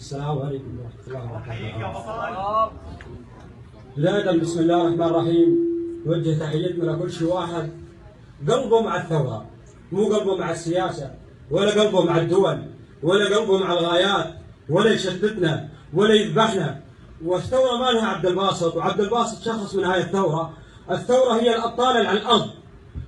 السلام عليكم ورحمة الله وبركاته. بداية بسم الله الرحمن الرحيم، نوجه تحيتنا لكل شي واحد قلبه مع الثورة، مو قلبه مع السياسة، ولا قلبه مع الدول، ولا قلبه مع الغايات، ولا يشتتنا ولا يذبحنا. والثورة ما لها عبد الباسط، وعبد الباسط شخص من هاي الثورة. الثورة هي الأبطال اللي على الأرض.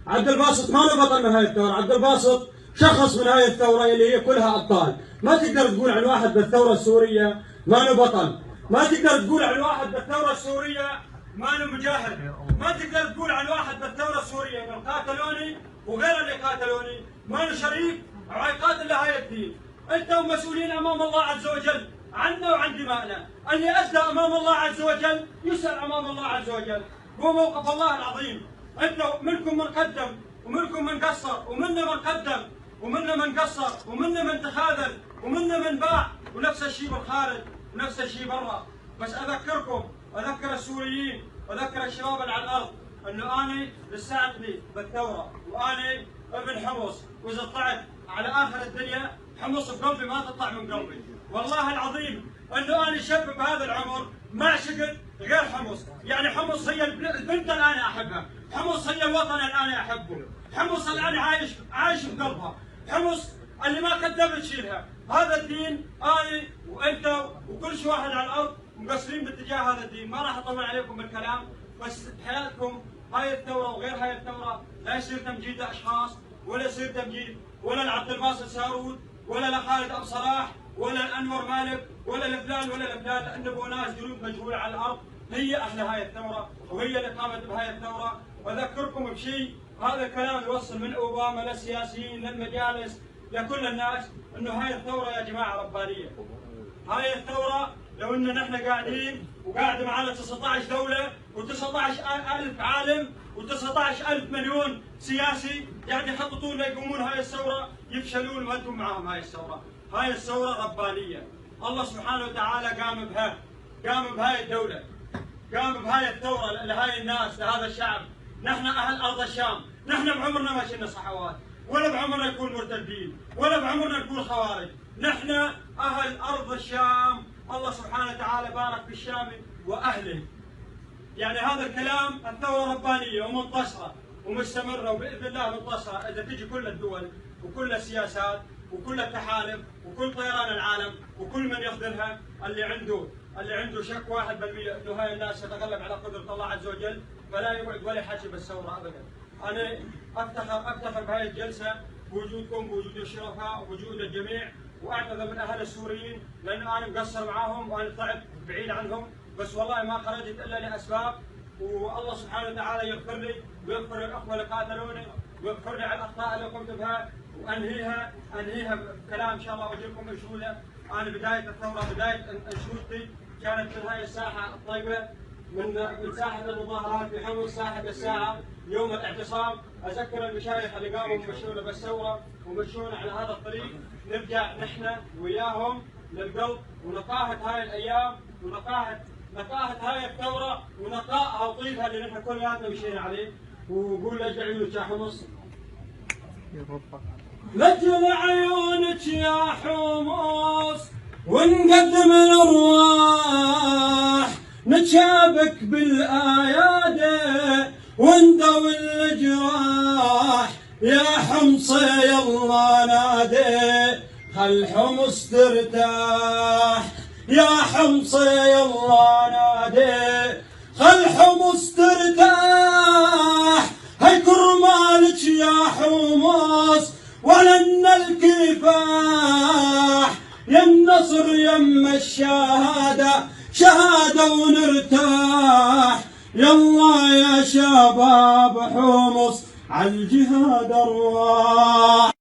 عبد الباسط ما له بطل من هاي الثورة، عبد الباسط شخص من هاي الثورة اللي هي كلها أبطال. ما تقدر تقول عن واحد بالثورة السورية ما له بطل، ما تقدر تقول عن واحد بالثورة السورية ما له مجاهد، ما تقدر تقول عن واحد بالثورة السورية من قاتلوني وغير اللي قاتلوني ما له شريك أو يقاتل لهاي الدين. أنتم مسؤولين أمام الله عز وجل عنا وعن دمائنا، اللي أدى أمام الله عز وجل يسأل أمام الله عز وجل. هو موقف الله العظيم. أنتم منكم من قدم ومنكم من قصر، ومنا من قدم ومنا من قصر، ومنا من تخاذل ومنا من باع، ونفس الشيء بالخارج ونفس الشيء برا. بس أذكركم، أذكر السوريين وأذكر الشباب اللي على الأرض أنه أنا لساتني بالثورة، وأنا ابن حمص، وإذا طلعت على آخر الدنيا حمص بقلبي ما تطلع من قلبي. والله العظيم أنه أنا شاب بهذا العمر ما عشقت غير حمص. يعني حمص هي البنت اللي أنا أحبها، حمص هي الوطن اللي أنا أحبه، حمص اللي أنا عايش بقلبها، حمص اللي ما قدرت تشيلها. هذا الدين أنا وأنت وكل شي واحد على الأرض مقصرين باتجاه هذا الدين. ما راح أطول عليكم بالكلام، بس بحياتكم هاي الثورة وغير هاي الثورة لا يصير تمجيد لأشخاص، ولا يصير تمجيد ولا لعبد الباسط سارود، ولا لخالد أبو صلاح، ولا الأنور مالك، ولا لفلان ولا لفلان، لأنه ناس جنود مجهولة على الأرض هي أهل هاي الثورة وهي اللي قامت بهاي الثورة. وأذكركم بشيء، هذا الكلام يوصل من أوباما للسياسيين للمجالس لكل الناس، إنه هاي الثورة يا جماعة ربانية. هاي الثورة لو إن نحن قاعدين وقاعد معنا 19 دولة و19,000 عالم و19,000 مليون سياسي قاعد يخططون ليقومون هاي الثورة يفشلون ما انتم معهم. هاي الثورة، هاي الثورة ربانية. الله سبحانه وتعالى قام بها، قام بهاي الدولة، قام بهاي الثورة لهاي الناس لهذا الشعب. نحن أهل أرض الشام، نحن بعمرنا ما شلنا صحوات، ولا بعمرنا نكون مرتدين، ولا بعمرنا نكون خوارج. نحن أهل أرض الشام. الله سبحانه وتعالى بارك في الشام وأهله. يعني هذا الكلام الثورة ربانية ومنتصرة ومستمرة، وبإذن الله منتصرة إذا تجي كل الدول وكل السياسات وكل التحالف وكل طيران العالم وكل من يخذلها. اللي عنده شك 1% انه هاي الناس تتغلب على قدرة الله عز وجل فلا يقعد ولا يحكي بالثورة ابدا. انا افتخر بهاي الجلسة بوجودكم، بوجود الشرفاء وبوجود الجميع، واعتذر من اهل السوريين لانه انا مقصر معاهم وانا طلعت بعيد عنهم، بس والله ما خرجت الا لاسباب، والله سبحانه وتعالى يغفر لي ويغفر الاخوه اللي قاتلوني ويغفر لي على الاخطاء اللي قمت بها، وانهيها بكلام ان شاء الله واجيكم انشوده. انا بدايه الثوره، بدايه انشودتي كانت من هاي الساحه الطيبه، من ساحه المظاهرات في حمص، ساحه الساعه يوم الاعتصام. اذكر المشايخ اللي قاموا مشونا بالثوره ومشونا على هذا الطريق، نرجع نحن وياهم للقلب ونقاهه هاي الايام ونقاهه هاي الثوره ونقائها وطيبها اللي نحن كلياتنا مشينا عليه. وقول لجل عيونك يا حمص، لجل عيونك يا حمص ونقدم الارواح، نتشابك بالايادي وندوي الجراح. يا حمص يلا نادي خل حمص ترتاح، يا حمص يلا نادي خل حمص ترتاح. هي كرمالك يا حمص ولن الكفاح، يا النصر يم الشهادة شهادة ونرتاح. يلا يا شباب حمص عالجهاد ارواح.